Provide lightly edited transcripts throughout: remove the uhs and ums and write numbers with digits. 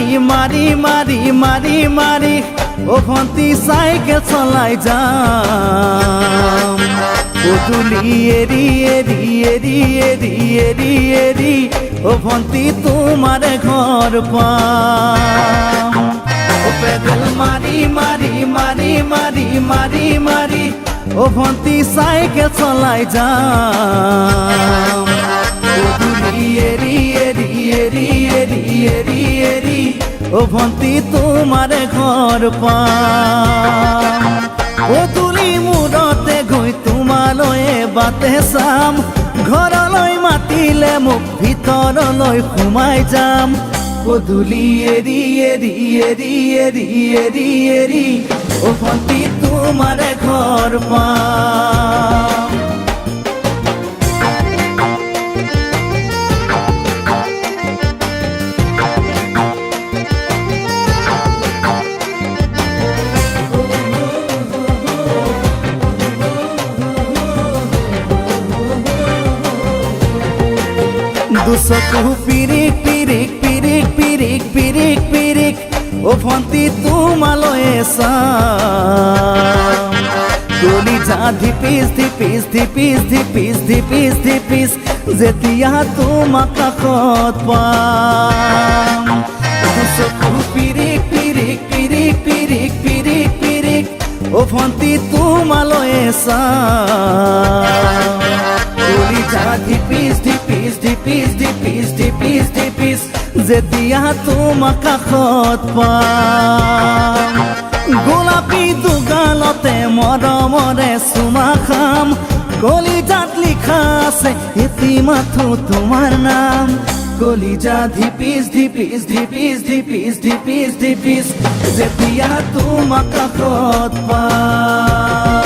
মারি মারি মারি মারি ও ভন্তি সাইকেল চলাই যাম পদূলি এরি এরি এরি এরি এরি এরি ও ভন্তি তোমার ঘর পাম ও পেডেল মারি মারি মারি মারি মারি মারি ও ভন্তি সাইকেল চলাই যাম পদূলি এরি এরি এরি এরি এরি এরি ও ভন্তি তোমার ঘর পাম পদূলি মূৰতে গৈ তোমালৈয়ে বাটে চাম ঘৰলৈ মাতিলে মোক ভিতৰলৈ সোমাই যাম পদূলি এৰি এৰি এৰি এৰি এৰি এৰি ও ভন্তি তোমাৰ ঘৰ পাম দুচকু পিৰিক পিৰিক পিৰিক পিৰিক পিৰিক পিৰিক ও ভন্তি তোমালৈয়ে চাম কলিজা ধিপিচ ধিপিচ ধিপিচ ধিপিচ ধিপিচ ধিপিচ যেতিয়া তোমাক কাষত পাম দুচকু পিৰিক পিৰিক পিৰিক পিৰিক পিৰিক পিৰিক ও ভন্তি তোমালৈয়ে চাম কলিজা ধিপিচ ধিপিচ ধিপিচ ধিপিচ ধিপিচ ধিপিচ যেতিয়া তোমাক কাষত পাম গোলাপী দুগালতে মৰমৰে চুমা খাম কলিজাত লিখা আছে এটি মাথো তোমাৰ নাম কলিজা ধিপিচ ধিপিচ ধিপিচ ধিপিচ ধিপিচ ধিপিচ যেতিয়া তোমাক কাষত পাম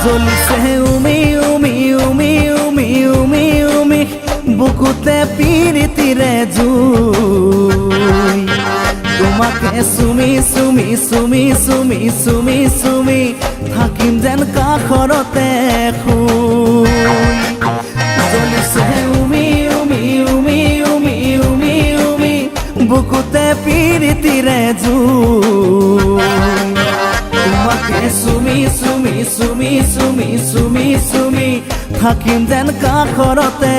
জ্বলিছে উমি উমি উমি উমি উমি উমি বুকুতে পিৰিতিৰে জুই তোমাকে চুমি চুমি চুমি চুমি চুমি চুমি থাকিম যেন কাষৰতে শুই জ্বলিছে উমি উমি উমি উমি উমি উমি বুকুতে পিৰিতিৰে জুই তোমাকে চুমি চুমি চুমি চুমি চুমি চুমি থাকিম যেন কাষৰতে